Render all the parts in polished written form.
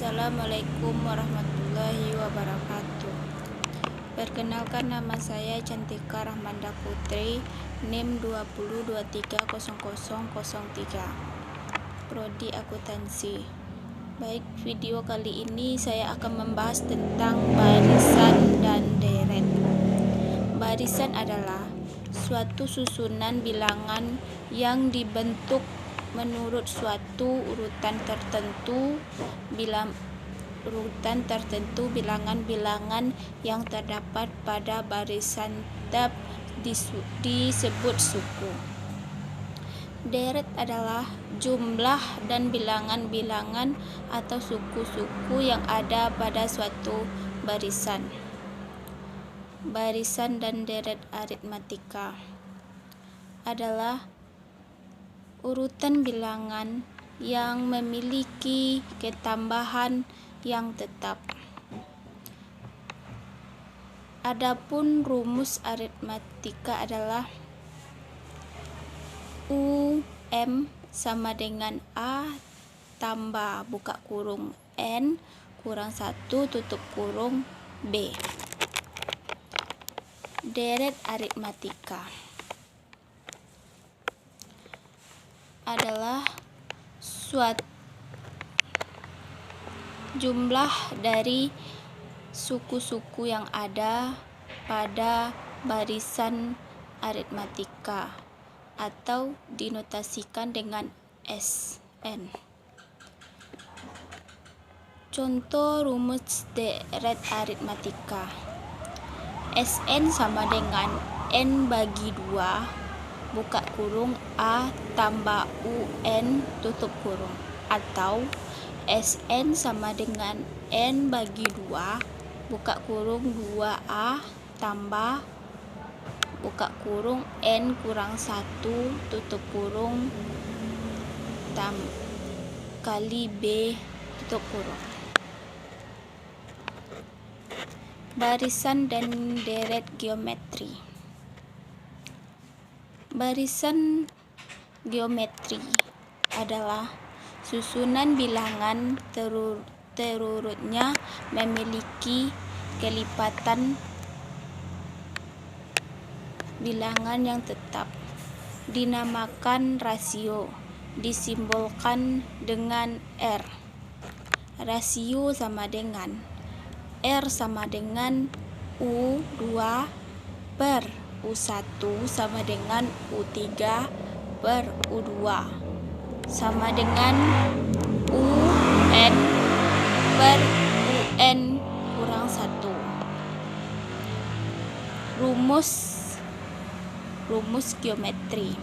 Assalamualaikum warahmatullahi wabarakatuh. Perkenalkan, nama saya Cantika Rahmanda Putri, NIM 20230003, Prodi Akuntansi. Baik, video kali ini saya akan membahas tentang barisan dan deret. Barisan adalah suatu susunan bilangan yang dibentuk menurut suatu urutan tertentu bilangan-bilangan yang terdapat pada barisan tab disebut suku. Deret adalah jumlah dan bilangan-bilangan atau suku-suku yang ada pada suatu barisan. Barisan dan deret aritmatika adalah urutan bilangan yang memiliki ketambahan yang tetap. Adapun rumus aritmatika adalah UM sama dengan A tambah buka kurung N kurang 1 tutup kurung B. Deret aritmatika adalah suatu jumlah dari suku-suku yang ada pada barisan aritmatika atau dinotasikan dengan SN. Contoh rumus deret aritmatika. SN sama dengan N bagi 2 buka kurung A tambah UN tutup kurung, atau SN sama dengan N bagi 2 buka kurung 2A tambah buka kurung N kurang 1 tutup kurung kali B tutup kurung. Barisan dan deret geometri. Barisan geometri adalah susunan bilangan terurutnya memiliki kelipatan bilangan yang tetap. Dinamakan rasio, disimbolkan dengan R. Rasio sama dengan R sama dengan U2 per U1 sama dengan U3 per U2 sama dengan UN per UN kurang 1. Rumus geometri.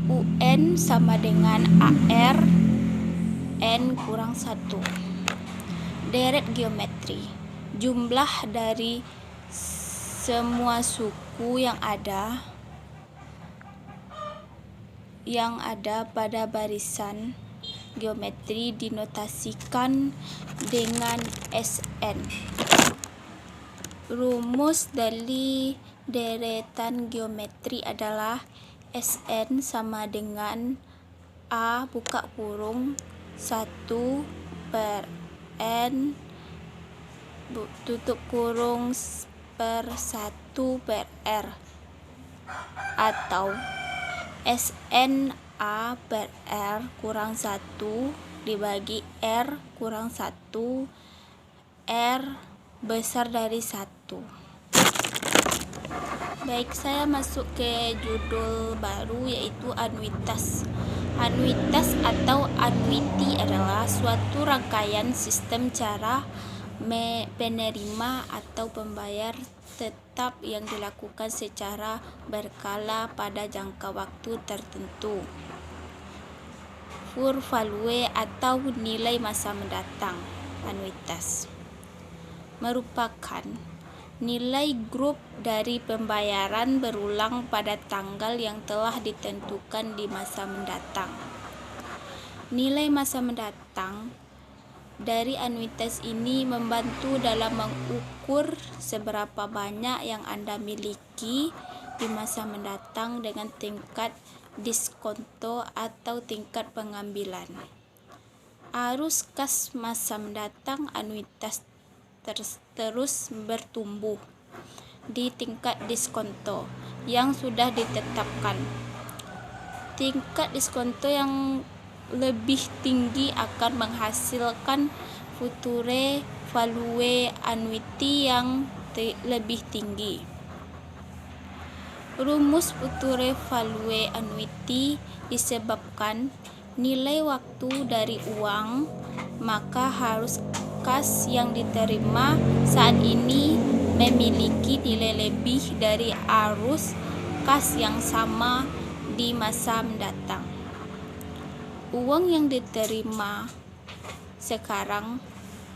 UN sama dengan AR N kurang 1. Deret geometri. Jumlah dari semua suku yang ada pada barisan geometri dinotasikan dengan SN. Rumus dari deretan geometri adalah SN sama dengan A buka kurung 1 per N tutup kurung per 1 per R, atau SN A per R kurang 1 dibagi R kurang 1 R besar dari 1. Baik, saya masuk ke judul baru, yaitu anuitas. Anuitas atau annuity adalah suatu rangkaian sistem cara penerima atau pembayar tetap yang dilakukan secara berkala pada jangka waktu tertentu. For value atau nilai masa mendatang. Anuitas merupakan nilai grup dari pembayaran berulang pada tanggal yang telah ditentukan di masa mendatang. Nilai masa mendatang dari anuitas ini membantu dalam mengukur seberapa banyak yang Anda miliki di masa mendatang dengan tingkat diskonto atau tingkat pengambilan. arus kas masa mendatang anuitas terus bertumbuh di tingkat diskonto yang sudah ditetapkan. Tingkat diskonto yang lebih tinggi akan menghasilkan future value annuity yang lebih tinggi. Rumus future value annuity disebabkan nilai waktu dari uang, maka harus kas yang diterima saat ini memiliki nilai lebih dari arus kas yang sama di masa mendatang. Uang yang diterima sekarang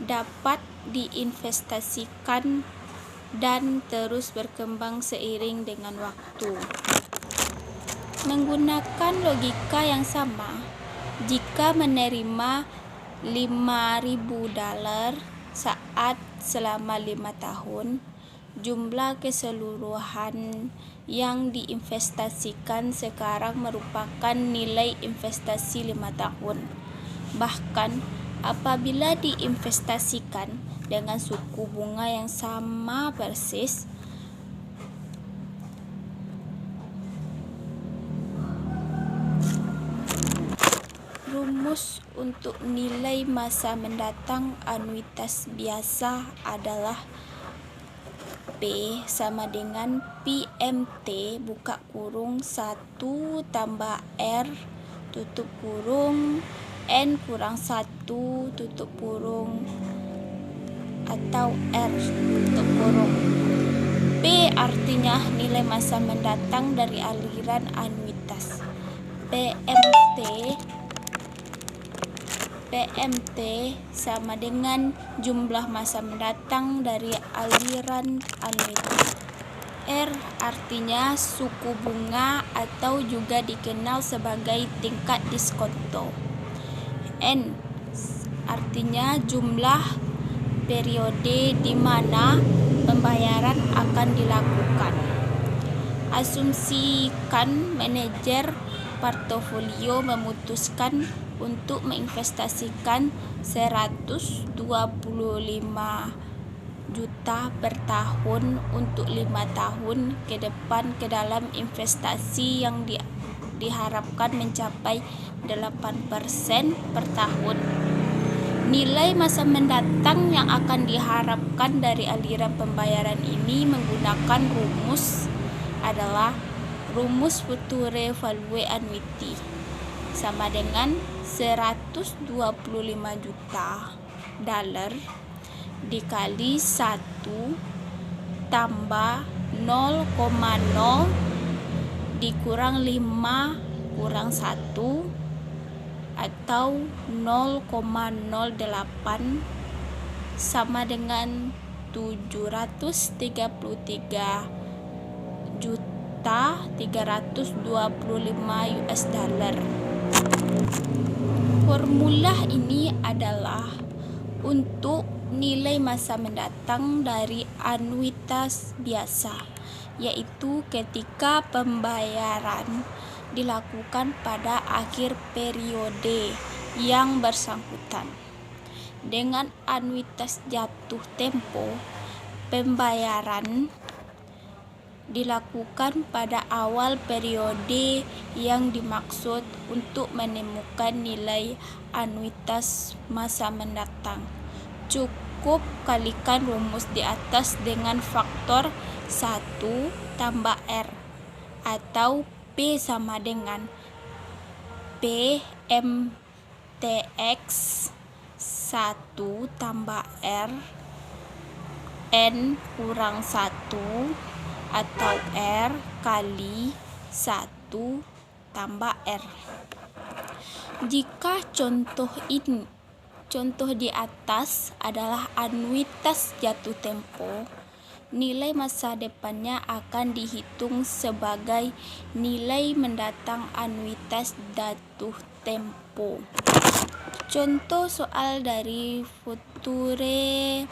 dapat diinvestasikan dan terus berkembang seiring dengan waktu. Menggunakan logika yang sama, jika menerima $5.000 saat selama 5 tahun, jumlah keseluruhan yang diinvestasikan sekarang merupakan nilai investasi 5 tahun. Bahkan apabila diinvestasikan dengan suku bunga yang sama persis, rumus untuk nilai masa mendatang anuitas biasa adalah P sama dengan PMT buka kurung 1 tambah R tutup kurung N kurang 1 tutup kurung atau R tutup kurung. P artinya nilai masa mendatang dari aliran anuitas. PMT sama dengan jumlah masa mendatang dari aliran anuitas. R artinya suku bunga atau juga dikenal sebagai tingkat diskonto. N artinya jumlah periode di mana pembayaran akan dilakukan. Asumsikan manajer portofolio memutuskan untuk menginvestasikan 125 juta per tahun untuk 5 tahun ke depan ke dalam investasi yang diharapkan mencapai 8% per tahun. Nilai masa mendatang yang akan diharapkan dari aliran pembayaran ini menggunakan rumus adalah rumus future value annuity sama dengan $125 juta dikali 1 tambah 0,0 dikurang 5 kurang 1 atau 0,08 sama dengan 733.325 US dollar. Formula ini adalah untuk nilai masa mendatang dari anuitas biasa, yaitu ketika pembayaran dilakukan pada akhir periode yang bersangkutan. Dengan anuitas jatuh tempo, pembayaran dilakukan pada awal periode yang dimaksud untuk menemukan nilai anuitas masa mendatang. Cukup kalikan rumus di atas dengan faktor 1 tambah R atau P sama dengan PMTX 1 tambah R N kurang 1 atau R kali 1 tambah R. Jika contoh di atas adalah anuitas jatuh tempo, nilai masa depannya akan dihitung sebagai nilai mendatang anuitas jatuh tempo. Contoh soal dari future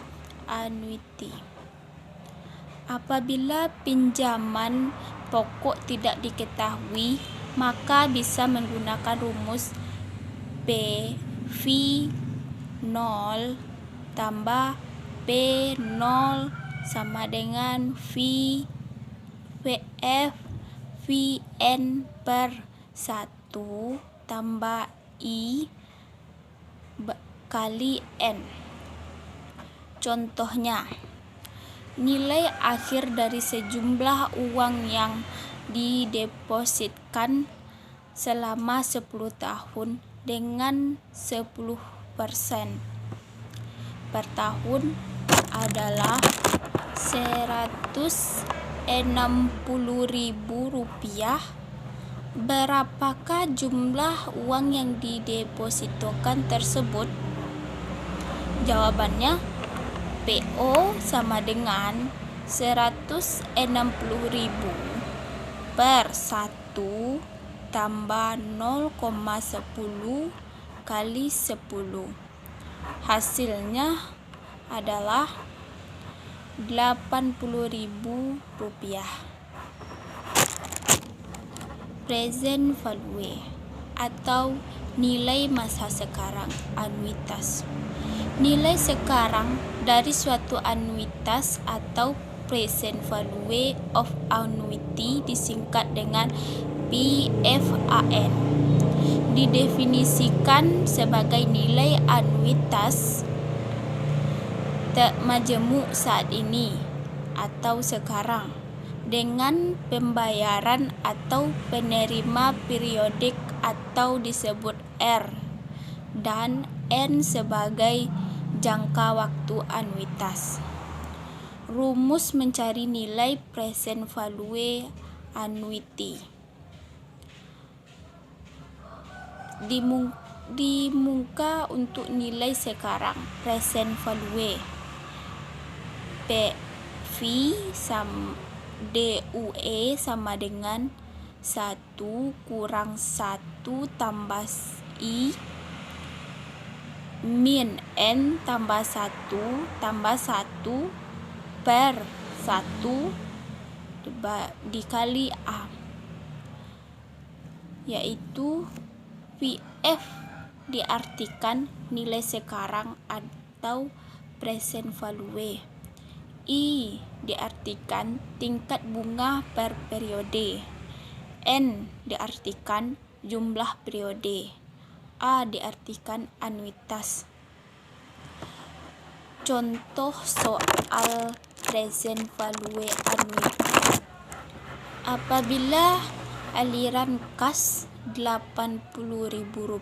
annuity. Apabila pinjaman pokok tidak diketahui, maka bisa menggunakan rumus P V0 tambah P0 sama dengan VF Vn per 1 tambah I kali N. Contohnya, nilai akhir dari sejumlah uang yang didepositkan selama 10 tahun dengan 10% per tahun adalah Rp160.000. Berapakah jumlah uang yang didepositokan tersebut? Jawabannya PO sama dengan 160.000 per 1 tambah 0,10 kali 10. Hasilnya adalah Rp80.000. Present value atau nilai masa sekarang anuitas. Nilai sekarang dari suatu anuitas atau present value of annuity disingkat dengan PFAN. Didefinisikan sebagai nilai anuitas majemuk saat ini atau sekarang dengan pembayaran atau penerima periodik atau disebut R, dan N sebagai jangka waktu anuitas. Rumus mencari nilai present value annuity. Di muka untuk nilai sekarang present value PV DUE sama dengan 1 kurang 1 tambah I min N tambah 1 per 1 dikali A, yaitu PF diartikan nilai sekarang atau present value. I diartikan tingkat bunga per periode. N diartikan jumlah periode. A diartikan anuitas. Contoh soal present value annuity. Apabila aliran kas Rp8.000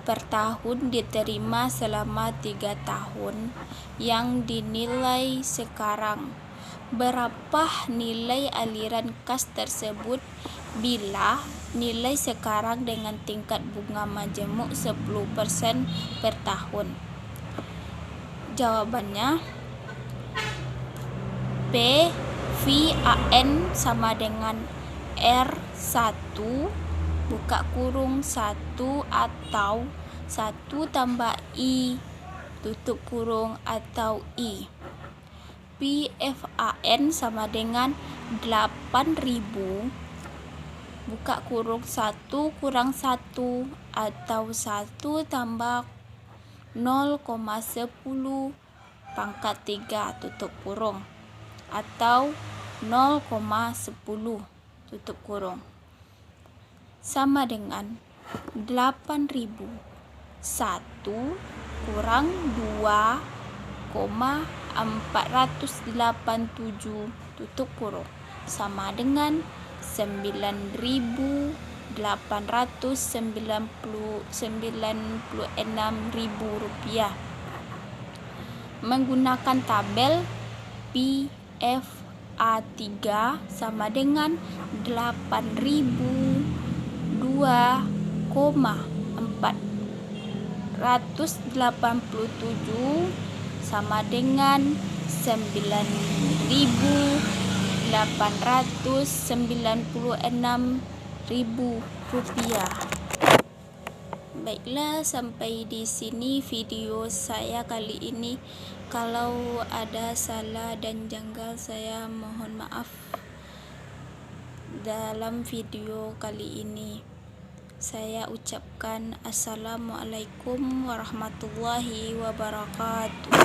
per tahun diterima selama 3 tahun yang dinilai sekarang, berapa nilai aliran kas tersebut bila nilai sekarang dengan tingkat bunga majemuk 10% per tahun? Jawabannya PVAN sama dengan R1 buka kurung 1 atau 1 tambah I tutup kurung atau I. PFAN sama dengan 8.000 buka kurung 1 kurang 1 atau 1 tambah 0,10 pangkat 3 tutup kurung atau 0,10 tutup kurung sama dengan 8.000 1 kurang 2,487 tutup kurung sama dengan 9.896.000 rupiah. Menggunakan tabel PFA3 sama dengan 8.487 sama dengan 9.896.000 rupiah. Baiklah, sampai di sini video saya kali ini. Kalau ada salah dan janggal, saya mohon maaf dalam video kali ini. saya ucapkan assalamualaikum warahmatullahi wabarakatuh.